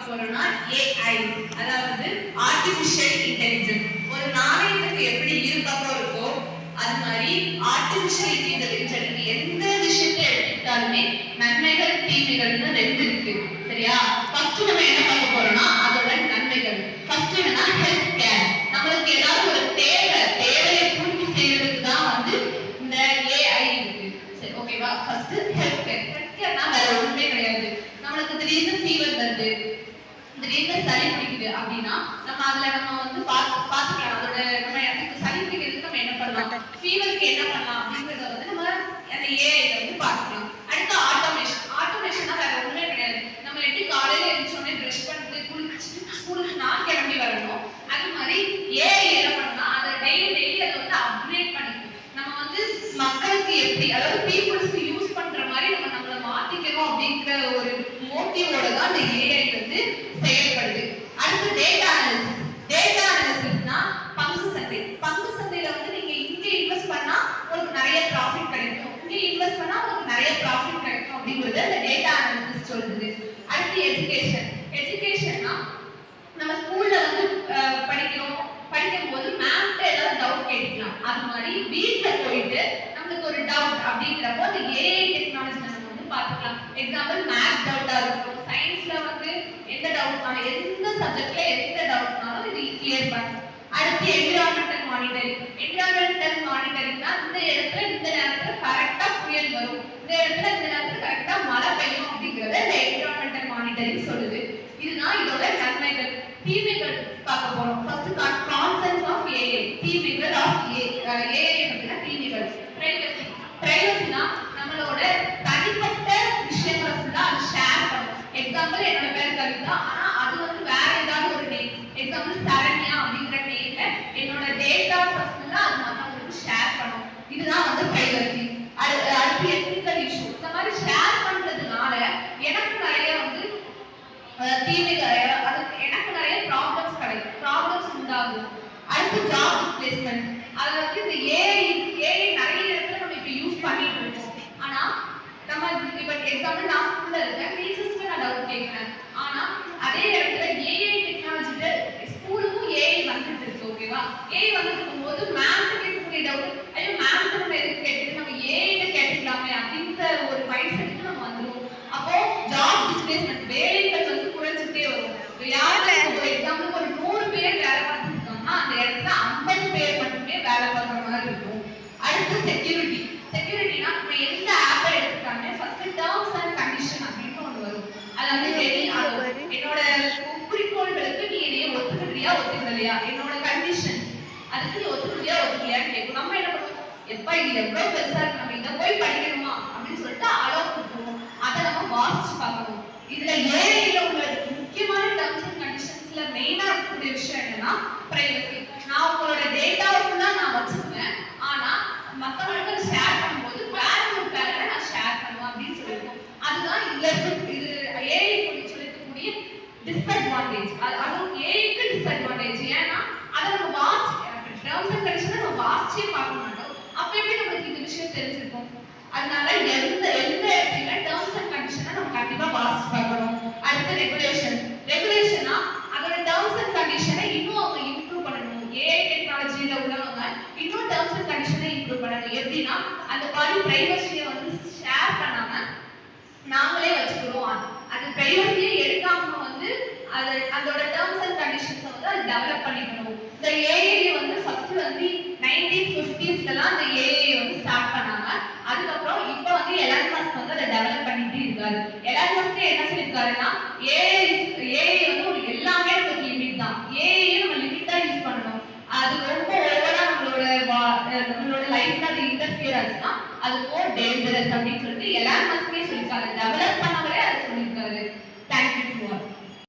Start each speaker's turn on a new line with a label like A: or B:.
A: போறோம்னா AI, அதாவது artificial intelligence. ஒரு நாணயத்துக்கு எப்படி இரு பக்கம் இருக்கோ அது மாதிரி ஆர்டிஃபிஷியல் இன்டெலிஜென்ஸ் எந்த விஷயத்தை எடுத்துக்கிட்டாலுமே நன்மைகள் தீமைகள்னு ரெண்டு இருக்கு. சரியா? ஃபர்ஸ்ட் நம்ம என்ன பார்க்க போறோம்னா அதோட நன்மைகள். ஃபர்ஸ்ட் என்னன்னா ஹெல்த் கேர். நம்மளுக்கு ஏதாவது ஒரு தேவையை பூர்த்தி செய்யறதுக்கு தான் வந்து இந்த AI இருக்கு. சரி, ஓகேவா? First health care. ஹெல்த் கேர்னா வேற ஒண்ணுமே கிடையாது. நம்மளுக்கு திடீர்னு ஃபீவர் வருது, திடீர்னு சளி பிடிக்குது அப்படின்னா நம்ம வந்து பாத்துக்கலாம். அதோட நம்ம எனக்கு சளி பிடிக்கிறதுக்கு நம்ம என்ன பண்ணலாம், ஃபீவருக்கு என்ன பண்ணலாம் அப்படிங்கறத வந்து நம்ம அந்த AI வந்து பாத்துக்கலாம். அடுத்து ஆட்டோமேஷனா வேற ஒண்ணுமே கிடையாது. நம்ம எப்படி காலையில எழுந்திரிச்சோடனே பிரஷ் பண்ணிட்டு குளிச்சுட்டு ஸ்கூலுக்கு நான் கிளம்பி வரணும், அது மாதிரி AI என்ன பண்ணலாம், அதை டெய்லி அதை வந்து அப்கிரேட் பண்ணிக்கும். நம்ம வந்து மக்களுக்கு எப்படி, அதாவது பீப்புள்ஸ்க்கு யூஸ் பண்ற மாதிரி நம்மளை மாத்திக்கணும் அப்படிங்கிற ஒரு மோட்டிவோட தான் இந்த AI வந்து செயல்படுது. அடுத்து டேட்டா அனாலிசிஸ்னா பங்கு சந்தையில வந்து நீங்க இங்க இன்வெஸ்ட் பண்ணா உங்களுக்கு நிறைய ப்ராஃபிட் கிடைக்கும், இங்க இன்வெஸ்ட் பண்ணா உங்களுக்கு நிறைய ப்ராஃபிட் கிடைக்கும் அப்படிங்கிறது அந்த டேட்டா அனாலிசிஸ் சொல்லுது. அடுத்து எஜுகேஷன்னா நம்ம ஸ்கூல்ல வந்து படிக்கும்போது மேம்கிட்ட ஏதாவது டவுட் கேட்கலாம். அது மாதிரி வீட்ல போயிட்டு நமக்கு ஒரு டவுட் அப்படிங்கிறப்போ அந்த AI டெக்னாலஜி நம்ம வந்து பார்த்துக்கலாம். எக்ஸாம்பிள் மேத்ஸ் டவுட்டா இருக்கும், சயின்ஸ்ல வந்து எந்த டவுட்னாலும், எந்த சப்ஜெக்ட்ல எந்த டவுட்னாலும் இது கிளியர் பண்ணும். அடுத்து என்விரான்மெண்டல் மானிட்டரிங்னா இந்த இடத்துல இந்த நேரத்துல கரெக்டா புயல் வரும், இந்த இடத்துல இந்த நேரத்துல கரெக்டா மழை பெய்யும் அப்படிங்கறத இந்த என்விரான்மெண்டல் மானிட்டரிங் சொல்லுது. இதுதான் இதோட நன்மைகள். தீமைகள் பார்க்க போறோம். First concept of AI. தீமைகள் ஆஃப் AI பத்தின தீமைகள். பிரைவசினா நம்மளோட தனிப்பட்ட விஷயங்களை ஃபுல்லா அது ஷேர் பண்ணும். எக்ஸாம்பிள் என்னோட பேர் கவிதா, ஆனா அது வந்து வேற ஏதாவது ஒரு நேம், எக்ஸாம்பிள் சரண்யா அப்படிங்கிற நேம்ல என்னோட டேட்டா ஃபுல்லா அது மத்தவங்களுக்கு ஷேர் பண்ணும். இதுதான் வந்து பிரைவசி. அடுத்து எத்திக்கல் இஷ்யூ. இந்த மாதிரி ஷேர் பண்றதுனால எனக்கு நிறைய வந்து தீமைகள், அதுக்கு எனக்கு நிறைய ப்ராப்ளம்ஸ் உண்டாகும். அடுத்து ஜாப் டிஸ்பிளேஸ்மென்ட். அதாவது இந்த AI நிறைய இடத்துல நம்ம இப்ப யூஸ் பண்ணிட்டு இருக்கோம். ஆனா நம்ம இப்ப எக்ஸாம்பிள் நான் ஸ்கூல்ல இருக்கேன், டீச்சர்ஸ்க்கு நான் டவுட் கேட்கிறேன். ஆனா அதே இடத்துல AI டெக்னாலஜில ஸ்கூலுக்கும் AI வந்துட்டு இருக்கு. ஓகேவா? AI வந்துட்டு இருக்கும்போது மேம்க்கு கேட்கக்கூடிய டவுட், ஐயோ மேம்க்கு நம்ம எதுக்கு கேட்டுட்டு நம்ம AI கேட்டுக்கலாமே அப்படின்ற ஒரு மைண்ட் செட்டுக்கு நம்ம வந்துருவோம். அப்போ ஜாப் டிஸ்பிளேஸ்மென்ட், வேலைகள் வந்து குறைஞ்சிட்டே வரும். ஒரு எக்ஸாம்பிள் ஒரு 100 பேர் வேலை பார்த்துட்டு இருக்காங்கன்னா அந்த இடத்துல 50 பேர் மட்டுமே வேலை பார்க்குற மாதிரி இருக்கும். அடுத்து செக்யூரிட்டினா நம்ம எந்த ஆப்பை எடுத்துட்டாலுமே ஃபர்ஸ்ட் டர்ம்ஸ் அண்ட் கண்டிஷன் அப்படின்னு ஒன்று வரும். அதாவது என்னோட குறிக்கோள்களுக்கு நீ என்னைய ஒத்துக்கலையா, என்னோட கண்டிஷன் அதுக்கு நீ ஒத்துக்கலையான்னு கேட்கும். நம்ம என்ன பண்ணுவோம், எப்ப இது எவ்வளவு பெருசா இருக்கு, நம்ம இதை போய் படிக்கணுமா அப்படின்னு சொல்லிட்டு அளவு கொடுப்போம். அதை நம்ம வாசிச்சு பார்க்கணும். இதுல ஏஐல உள்ள முக்கியமான டர்ம்ஸ் அண்ட் கண்டிஷன்ஸ்ல மெயினா இருக்கக்கூடிய விஷயம் என்னன்னா பிரைவசி. நான் உங்களோட டேட்டாவை ஃபுல்லா நான் வச்சிருக்கேன், ஆனா மத்தவங்களுக்கு ஷேர் பண்ணும்போது வேற ஒரு பேர்ல நான் ஷேர் பண்ணுவேன் அப்படின்னு சொல்லிருக்கோம். அதுதான் இதுல இது ஏஐ சொல்லக்கூடிய டிஸ்அட்வான்டேஜ். அதுவும் ஏஐக்கு டிஸ்அட்வான்டேஜ். ஏன்னா அதை நம்ம டர்ம்ஸ் அண்ட் கண்டிஷனை நம்ம வாசிச்சே பார்க்க மாட்டோம். அப்ப எப்படி நம்மளுக்கு இந்த விஷயம் தெரிஞ்சிருக்கும்? அதனால எந்த இடத்துல டர்ம்ஸ் அண்ட் கண்டிஷனை நம்ம கண்டிப்பா வாசிச்சு பார்க்கணும். அடுத்து ரெகுலேஷனா அதோட டர்ம்ஸ் அண்ட் கண்டிஷனை இன்னும் அவங்க இம்ப்ரூவ் பண்ணணும். AI டெக்னாலஜில உள்ளவங்க இன்னும் டர்ம்ஸ் அண்ட் கண்டிஷனை இம்ப்ரூவ் பண்ணணும். எப்படின்னா அந்த மாதிரி பிரைவசியை வந்து ஷேர் பண்ணாம நாங்களே வச்சுக்கிறோம், அது பிரைவசியை எடுக்காம வந்து அதோட டர்ம்ஸ் அண்ட் கண்டிஷன்ஸை வந்து அது டெவலப் பண்ணிக்கணும். இந்த AI வந்து ஃபர்ஸ்ட் வந்து 1950ஸ்லாம் அந்த AI வந்து ஸ்டார்ட் பண்ணாங்க. அதுக்கப்புறம் இப்போ வந்து எலான் மஸ்க் வந்து அதை டெவலப் பண்ணிட்டு இருக்காரு. எலான் மஸ்க் என்ன சொல்லியிருக்காருன்னா AI வந்து ஒரு எல்லாமே நமக்கு லிமிட் தான், AI நம்ம லிமிட்டா யூஸ் பண்ணணும். அது ரொம்ப ஓவரா நம்மளோட லைஃப்ல அது இன்டர்ஃபியர் ஆச்சுன்னா அது மோர் டேஞ்சரஸ் அப்படின்னு சொல்லிட்டு எலான் மஸ்கே சொல்லியிருக்காரு. டெவலப்